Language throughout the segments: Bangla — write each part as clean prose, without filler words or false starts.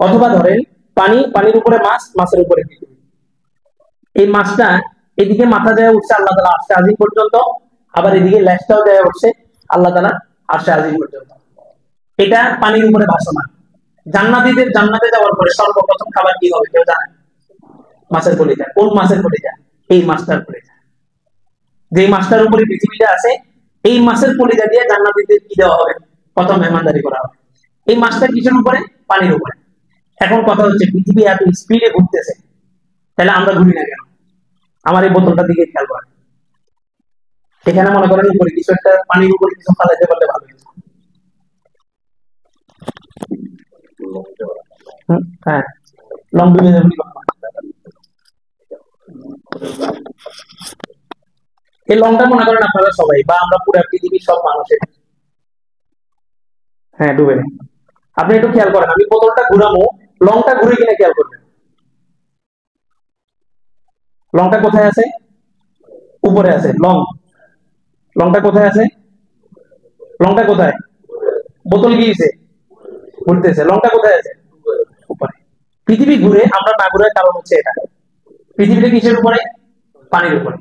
অথবা ধরেন পানি, পানির উপরে মাছ, মাছের উপরে পৃথিবী। এই মাছটা এদিকে মাথা যায় উঠছে আল্লাহ তাআলা আরশে আজিম পর্যন্ত, আবার এদিকে লেজটাও যায় উঠছে আল্লাহ তাআলা আরশে আজিম পর্যন্ত। এটা পানির উপরে ভাসমান। জান্নাতীদের জান্নাতে যাওয়ার পরে সর্বপ্রথম খাবার কি হবে কেউ জানে? মাছের কলিজা। কোন মাছের কলিজা? এই মাছটার কলিজা। যে মাছটার উপরে পৃথিবীটা আছে, এই মাছের কলিজা দিয়ে জান্নাতীদের কি দেওয়া হবে? প্রথম মেহমানদারি করা হবে। এই মাছটা কিসের উপরে? পানির উপরে। এখন কথা হচ্ছে পৃথিবী এত স্পিডে ঘুরতেছে, তাহলে আমরা ঘুরি না কেন? আমার এই বোতলটার দিকে খেয়াল করেন। এখানে মনে করেন উপরে কিছু একটা, পানির উপরে কিছু ফালাইতে পারলে ভালো হতো। হ্যাঁ, লং এই লংটা মনে করেন আপনারা সবাই বা আমরা পুরো পৃথিবীর সব মানুষের। হ্যাঁ, ডুবে নেই। আপনি একটু খেয়াল করেন, আমি বোতলটা ঘুরাবো, লংটা ঘুরে কিনা খেয়াল করবেন। লংটা কোথায় আছে? উপরে আছে। লংটা কোথায় আছে? লংটা কোথায়? বোতল গিয়েছে, ঘুরতেছে। লংটা কোথায় আছে? উপরে। পৃথিবী ঘুরে, আমরা না ঘুরার কারণ হচ্ছে এটা। পৃথিবীটা কিসের উপরে? পানির উপরে।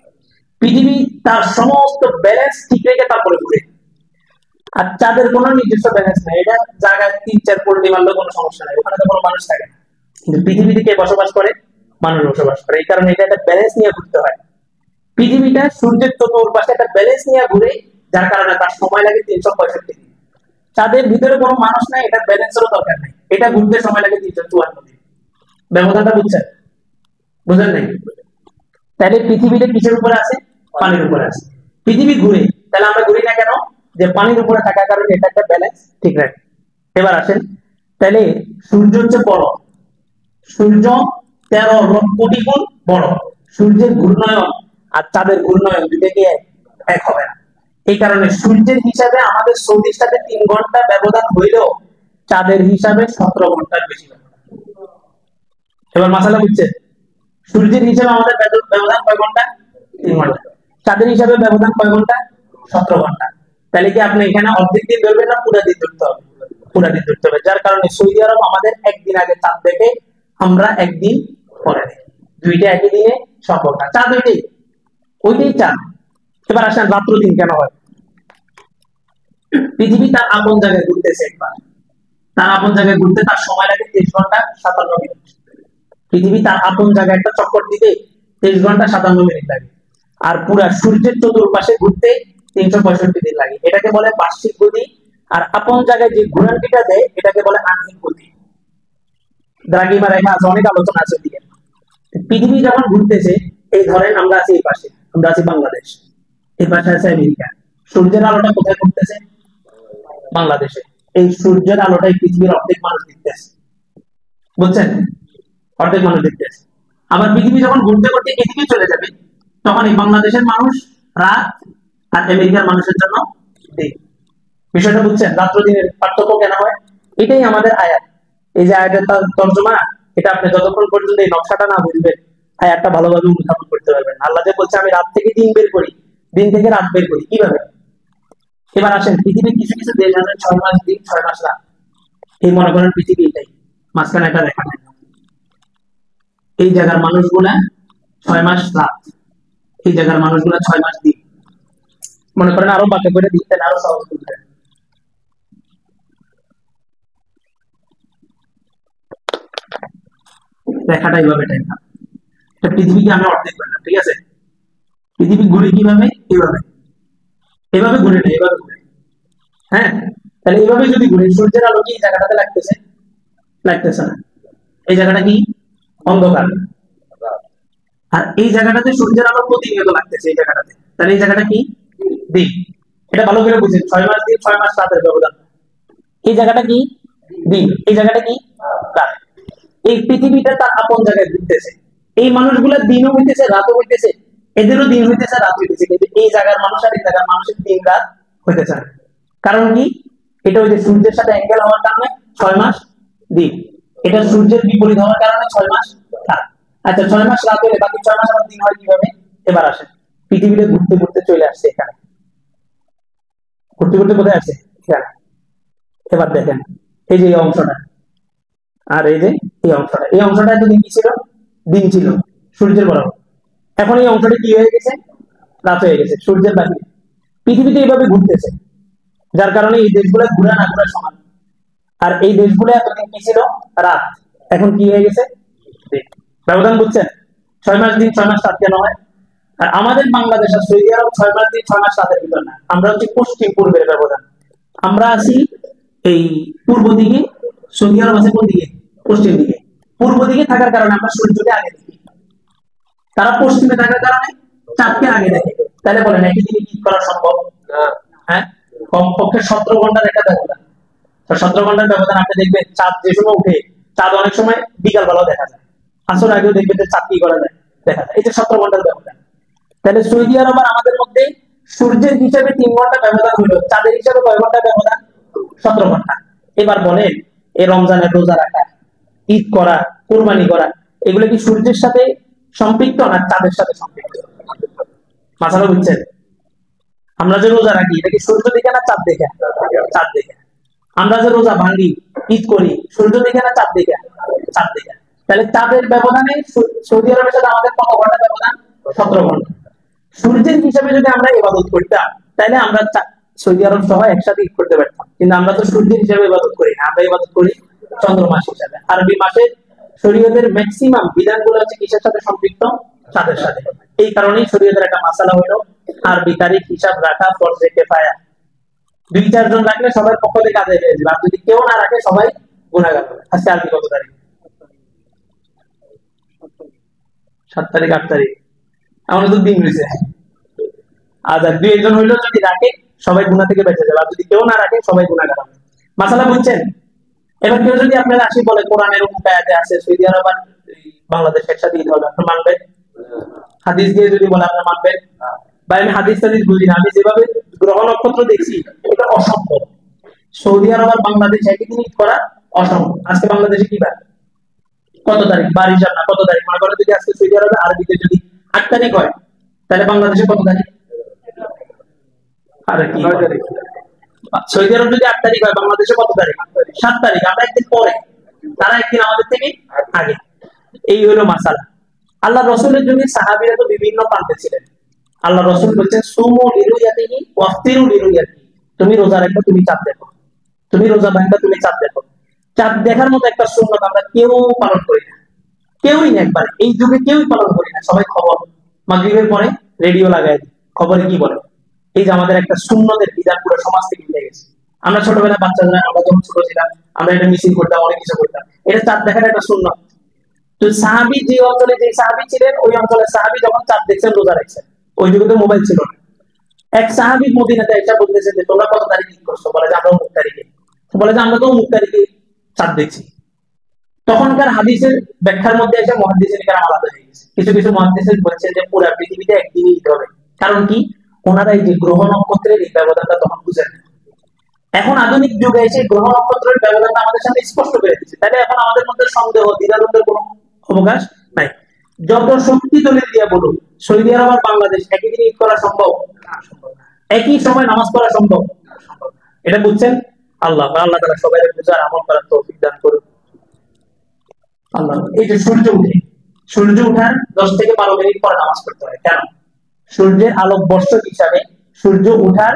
পৃথিবী তার সমস্ত ব্যালেন্স ঠিক রেখে তারপরে ঘুরে। আর চাঁদের কোনো নির্দিষ্ট ব্যালেন্স নাই, এটা জায়গায় 3-4 পোল্ট্রি মারলেও কোনো সমস্যা নাই, ওখানে তো কোনো মানুষ থাকে না। কিন্তু পৃথিবীতে কে বসবাস করে? মানুষ বসবাস করে। এই কারণে এটা একটা ব্যালেন্স নিয়ে ঘুরতে হয়। পৃথিবীটা সূর্যের চতুর্পাশে একটা ব্যালেন্স নিয়ে ঘুরে, যার কারণে তার সময় লাগে 365 দিন। চাঁদের ভিতরে কোনো মানুষ নাই, এটা ব্যালেন্সেরও দরকার নাই, এটা ঘুরতে সময় লাগে 354 দিন। ব্যবধানটা বুঝছেন? বুঝেন নাই? তাহলে পৃথিবীটা কিসের উপরে আছে? পানির উপরে আছে। পৃথিবী ঘুরে, তাহলে আমরা ঘুরি না কেন? যে পানির উপরে থাকার কারণে এটা একটা ব্যালেন্স ঠিক রাখে। এবার আসেন, তাহলে সূর্য হচ্ছে বড়, সূর্য 13 লক্ষ কোটি গুণ বড়। সূর্যের ঘূর্ণায়ন আর চাঁদের ঘূর্ণায়ন দুটো কি এক হবে না। এই কারণে সূর্যের হিসাবে আমাদের সৌদির সাথে 3 ঘন্টা ব্যবধান হইলেও চাঁদের হিসাবে 17 ঘন্টার বেশি ব্যবধান। এবার মাসালা বুঝছে? সূর্যের হিসাবে আমাদের ব্যবধান কয় ঘন্টা? 3 ঘন্টা। চাঁদের হিসাবে ব্যবধান কয় ঘন্টা? 17 ঘন্টা। তাহলে কি আপনি এখানে অর্ধেক দিন ধরবেন না পুরো দিন ধরতে হবে? পুরো দিন ধরতে হবে। যার কারণে সৌদি আরব আমাদের একদিন আগে চাঁদ দেখে, আমরা একদিন পরে দেখি। দুইটা একই দিনে সম্ভব না। চাঁদ ওইটাই চাঁদ। এবার আসেন রাত্র দিন কেন হয়? পৃথিবী তার আপন জায়গায় ঘুরতেছে একবার, তার আপন জায়গায় ঘুরতে তার সময় লাগে 23 ঘন্টা 57 মিনিট। পৃথিবী তার আপন জায়গায় একটা চক্কর দিতে 23 ঘন্টা 57 মিনিট লাগে। আর পুরা সূর্যের চতুর্পাশে ঘুরতে 365 দিন লাগে। এটাকে বলে বার্ষিক গতি। আর আপন জায়গায় যে ঘোরানটিটা দেয় এটাকে বলে আহ্নিক গতি। দ্রাঘিমা রেখা আছে, অনেক আলোচনা আছে দিকে। পৃথিবী যখন ঘুরতেছে, এই ধরেন আমরা আছি এই পাশে, আমরা আছি বাংলাদেশ, এই পাশে আছে আমেরিকা। সূর্যের আলোটা কোথায় ঘুরতেছে? বাংলাদেশে। এই সূর্যের আলোটাই পৃথিবীর অর্ধেক মানুষ দেখতেছে। বুঝছেন? অর্ধেক মানুষ দেখতেছে। আবার পৃথিবী যখন ঘুরতে ঘুরতে এদিকে চলে যাবে, তখন এই বাংলাদেশের মানুষ রাত আর আমেরিকার মানুষের জন্য দিন। বিষয়টা বুঝছেন? রাত্র দিনের পার্থক্য কেন হয়? এটাই আমাদের আয়াত। এই যে আয়াতের তর্জমা, এটা আপনি যতক্ষণ পর্যন্ত এই নকশাটা না বুঝবেন, আয়াতটা ভালোভাবে অনুধাবন করতে পারবেন। আল্লাহ যে বলছে আমি রাত থেকে দিন বের করি, দিন থেকে রাত বের করি, কিভাবে? এবার আসেন, পৃথিবীর কিছু কিছু দেশ আছে 6 মাস দিন 6 মাস রাত। এই মনে করেন পৃথিবী এটাই, মাঝখানে একটা রেখা নাই। এই জায়গার মানুষগুলা 6 মাস রাত, এই জায়গার মানুষগুলা 6 মাস দিন। মনে করেন আরো বাকি করে দিতেন, আরো সহজ করতেন। রেখাটা এইভাবে টাইপা, পৃথিবীকে আমি অর্ধেক করলাম, ঠিক আছে? পৃথিবী ঘুরে কিভাবে? এইভাবে, এভাবে ঘুরে না, এভাবে ঘুরে। হ্যাঁ, তাহলে এইভাবে যদি ঘুরে, সূর্যের আলো কি এই জায়গাটাতে লাগতেছে? লাগতেছে না। এই জায়গাটা কি? অন্ধকার। আর এই জায়গাটাতে সূর্যের আলো প্রতিনিয়ত লাগতেছে এই জায়গাটাতে, তাহলে এই জায়গাটা কি? দিন। এটা ভালো করে বুঝেন, 6 মাস দিন 6 মাস রাতের ব্যবধান। এই জায়গাটা কি? দিন। এই জায়গাটা কি? রাত। এই পৃথিবীটা তার আপন জায়গায় ঘুরতেছে। এই মানুষগুলা দিনও হইতেছে রাতও হইতেছে, এদেরও দিন হইতেছে রাত হইতেছে, কিন্তু এই জায়গার মানুষ আর এই জায়গার মানুষের দিন রাত হইতেছে না। কারণ কি? এটা ওই যে সূর্যের সাথে অ্যাঙ্গেল হওয়ার কারণে 6 মাস দিন, এটা সূর্যের বিপরীত হওয়ার কারণে 6 মাস রাত। আচ্ছা, 6 মাস রাত হলে বাকি 6 মাস আবার দিন হয় কিভাবে? এবার আসেন, পৃথিবীতে ঘুরতে ঘুরতে চলে আসছে এখানে। ঘুরতে ঘুরতে কোথায় আসছে? এখানে। এবার দেখেন এই যে এই অংশটা, আর এই যে এই অংশটা এতদিন কি ছিল? দিন ছিল, সূর্যের বরাবর। এখন এই অংশটা কি হয়ে গেছে? রাত হয়ে গেছে, সূর্যের বাকি। পৃথিবীতে এইভাবে ঘুরতেছে, যার কারণে এই দেশগুলো ঘুরে না ঘুরে সমান। আর এই দেশগুলো এতদিন কি ছিল? রাত। এখন কি হয়ে গেছে? দিন। ব্যবধান বুঝছেন? 6 মাস দিন 6 মাস রাত কেন হয়? আর আমাদের বাংলাদেশ আর সৌদি আরব 6 মাস দিন 6 মাস রাতের ভিতর না, আমরা হচ্ছে পশ্চিম পূর্বের ব্যবধান। আমরা আছি এই পূর্ব দিকে, সৌদি আরব আছে কোন দিকে? পশ্চিম দিকে। পূর্ব দিকে থাকার কারণে আমরা সূর্যকে আগে দেখি, তারা পশ্চিমে থাকার কারণে চাঁদকে আগে দেখে। তাহলে বলেন একই দিনে কি করা সম্ভব? হ্যাঁ, কমপক্ষে 17 ঘন্টা দেখা ব্যবধান। তো 17 ঘন্টার ব্যবধান আপনি দেখবেন চাঁদ যে সময় উঠে, চাঁদ অনেক সময় বিকাল বেলাও দেখা যায়, আসর আগেও দেখবেন যে চাঁদ কি করা যায়, দেখা যায়। এই যে 17 ঘন্টার ব্যবধান, তাহলে সৌদি আরব আর আমাদের মধ্যে সূর্যের হিসাবে 3 ঘন্টা ব্যবধান হলো, চাঁদের হিসাবে কয় ঘন্টা ব্যবধান? 17 ঘন্টা। এবার বলেন, এই রমজানের রোজা রাখা, ঈদ করা, কোরবানি করা, এগুলো কি সূর্যের সাথে সম্পৃক্ত না চাঁদের সাথে সম্পৃক্ত? মাসালা বুঝছেন? আমরা যে রোজা রাখি এটা কি সূর্য দেখে না চাঁদ দেখে? চাঁদ দেখে। আমরা যে রোজা ভাঙি, ঈদ করি, সূর্য দেখে না চাঁদ দেখে? চাঁদ দেখে। তাহলে চাঁদের ব্যবধানে সৌদি আরবের সাথে আমাদের কত ঘন্টা ব্যবধান? 17 ঘন্টা। সূর্যের হিসাবে যদি আমরা ইবাদত করতাম, তাহলে আমরা সৌদি আরব সহ একসাথে ঈদ করতে পারতাম, কিন্তু আমরা তো সূর্যের হিসাবে ইবাদত করি না, আমরা ইবাদত করি চন্দ্র মাস হিসাবে। আরবি মাসের শরীয়তের ম্যাক্সিমাম বিধানগুলো হচ্ছে কিসের সাথে সম্পৃক্ত? চাঁদের সাথে। এই কারণেই শরীয়তের একটা মাসালা হলো আরবি তারিখ হিসাব রাখা ফরজে কিফায়া। 2-4 জন রাখলে সবার পক্ষ থেকে আদায় হয়ে যাবে, আর যদি কেউ না রাখে সবাই গুনাহগার হবে। আজকে আরবি কত তারিখ? 7 তারিখ, 8 তারিখ, এমন তো দিন হয়েছে। আর 2-1 জন হইলেও যদি রাখে সবাই গুনাহ থেকে বেঁচে যাবে, আর যদি কেউ না রাখে সবাই গুনাহগার হবে। মাসালা বুঝছেন? এবার কেউ যদি আপনারা আসি বলে কোরআনের অমুক আয়াতে আছে সৌদি আরব আর বাংলাদেশ একসাথে ঈদ হবে, আপনি মানবেন? হাদিস দিয়ে যদি বলে আপনি মানবেন? ভাই আমি হাদিস টাদিস বুঝি না, আমি যেভাবে গ্রহ নক্ষত্র দেখছি এটা অসম্ভব। সৌদি আরব আর বাংলাদেশ একই দিন ঈদ করা অসম্ভব। আজকে বাংলাদেশে কি বার? কত তারিখ? বার হিসাব না, কত তারিখ? মনে করেন যদি আজকে সৌদি আরবে আরবিতে যদি 8 তারিখ হয়, তাহলে বাংলাদেশে কত তারিখ? আরে কি সৌদি আরব যদি 8 তারিখ হয়, বাংলাদেশে কত তারিখ? 7 তারিখ। আমরা একদিন পরে, তারা একদিন আমাদের থেকে আগে। এই হলো মাসালা। আল্লাহ রসুলের যুগে সাহাবীরা তো বিভিন্ন প্রান্তে ছিলেন। আল্লাহ রসুল বলছেন সুমু লিরুয়াতিহি ওয়াফতিরু লিরুয়াতিহি, তুমি রোজা রাখবে তুমি চাঁদ দেখো, তুমি রোজা ভাঙবা তুমি চাঁদ দেখো। চাঁদ দেখার মতো একটা সুন্নাত আমরা কেউ পালন করি না, কেউই না, একবার এই যুগে কেউই পালন করি না। সবাই খবর মাগরিবের পরে রেডিও লাগায় দিই, খবরে কি বলে। এই যে আমাদের একটা সুন্নতের বিধান পুরো সমাজ থেকে মিলে গেছে। আমরা ছোটবেলায় বাচ্চারা, আমরা যখন ছোট ছিলাম আমরা এটা মিছিল করতাম, অনেক কিছু করতাম, এটা চাঁদ দেখার একটা সুন্নত। তো সাহাবী যে অঞ্চলে যে সাহাবী ছিলেন, ওই অঞ্চলের সাহাবী যখন চাঁদ দেখছেন রোজা রাখছেন, ওই যুগে তো মোবাইল ছিল না। এক সাহাবী মদিনাতে এসে বলতেছেন যে তোমরা কত তারিখ ঈদ করছো? বলে যে আমরা অমুক তারিখে। বলে যে আমরা তো অমুক তারিখে চাঁদ দেখছি। তখনকার হাদিসের ব্যাখ্যার মধ্যে এসে মুহাদ্দিসিন কেরাম আলাদা হয়ে গেছে। কিছু কিছু মুহাদ্দিসিন বলছেন যে পুরো পৃথিবীতে একদিনই ঈদ হবে। কারণ কি? ওনারা এই যে গ্রহ নক্ষত্রের এই ব্যবধানটা তখন বুঝেন। এখন আধুনিক যুগে এসে গ্রহ নক্ষত্রের ব্যবধানটা আমাদের সামনে স্পষ্ট করে দিচ্ছে, তাহলে এখন আমাদের মধ্যে সন্দেহ দ্বিধাদ্বন্দ্বের কোনো অবকাশ নাই। যত শক্তি দলিল দিয়ে বলুন, সৌদি আরব আর বাংলাদেশ একই দিনে ঈদ করা সম্ভব? একই সময় নামাজ পড়া সম্ভব? এটা বুঝছেন? আল্লাহ আল্লাহ তাআলা সবাইকে বুঝার আমল করার তৌফিক দান করুন। আল্লাহ। এই যে সূর্য উঠে, সূর্য ওঠার 10 থেকে 12 মিনিট পর নামাজ পড়তে হয়। কেন? সূর্যের আলোক বর্ষ হিসাবে সূর্য ওঠার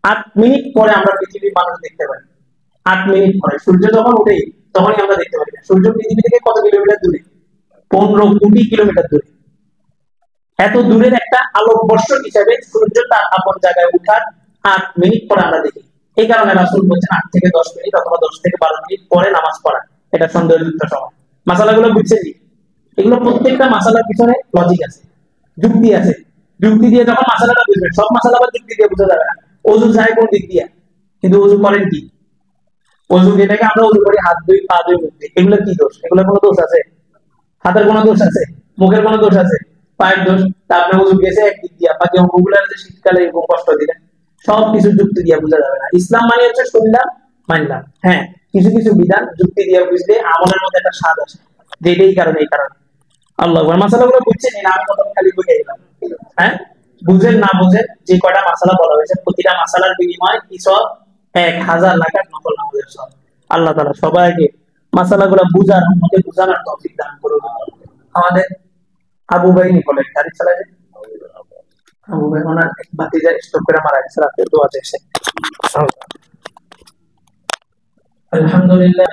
8 মিনিট পরে আমরা পৃথিবীর মানুষ দেখতে পাই। 8 মিনিট পরে সূর্য যখন উঠে তখনই আমরা দেখতে পাই। সূর্য পৃথিবী থেকে কত কিলোমিটার দূরে? 15 কোটি কিলোমিটার দূরে। এত দূরের একটা আলোক বর্ষ হিসাবে সূর্য তার আপন জায়গায় ওঠার 8 মিনিট পরে আমরা দেখি। এই কারণে রাসূল বলছেন 8 থেকে 10 মিনিট অথবা 10 থেকে 12 মিনিট পরে নামাজ পড়া এটা সন্দেহযুক্ত সময়। মাসালাগুলো বুঝছেন? এগুলো প্রত্যেকটা মাসালার পিছনে লজিক আছে, যুক্তি আছে। যুক্তি দিয়ে যখন মাসালাটা বুঝবেন, সব মাসালা আবার যুক্তি দিয়ে বোঝা যাবে না। ওযু যায় কোন দিক দিয়ে, কিন্তু ওযু করেন কি? ওযু যেটাকে আমরা ওযু করি হাত দুই পা দুই মুখ দিয়ে, এগুলো কি দোষ? এগুলো কোনো দোষ আছে? হাতের কোনো দোষ আছে? মুখের কোনো দোষ আছে? পায়ের দোষ? তা আপনি ওযু গেছে একদিক দিয়ে, বাকি অঙ্গগুলো যে শীতকালে এরকম কষ্ট দিলেন, সব কিছু যুক্তি দিয়ে বোঝা যাবে না। ইসলাম মানে হচ্ছে শুনলাম মানলাম। হ্যাঁ, কিছু কিছু বিধান যুক্তি দিয়ে বুঝলে আমলের মধ্যে একটা স্বাদ আসে, যেটাই কারণে এই কারণে। আল্লাহ মাসালাগুলো বুঝছেন না? আমি কত খালি বুঝে গেলাম। হ্যাঁ, বুঝেন না বুঝেন যে কয়টা মাসালা বলা হয়েছে, প্রতিটা মাসালার বিনিময়ে কি সব? 1000 রাকাত নফল নামাজের সব। আল্লাহ তাআলা সবাইকে মাসালাগুলো বুঝার মধ্যে বুঝানোর তৌফিক দান করুন। আমাদের আবু ভাই নিকলের গাড়ি চালায়, আবু ভাই ওনার ভাতিজা স্ট্রোক করে মারা গেছে, রাতে দোয়া চাইছে। আলহামদুলিল্লাহ।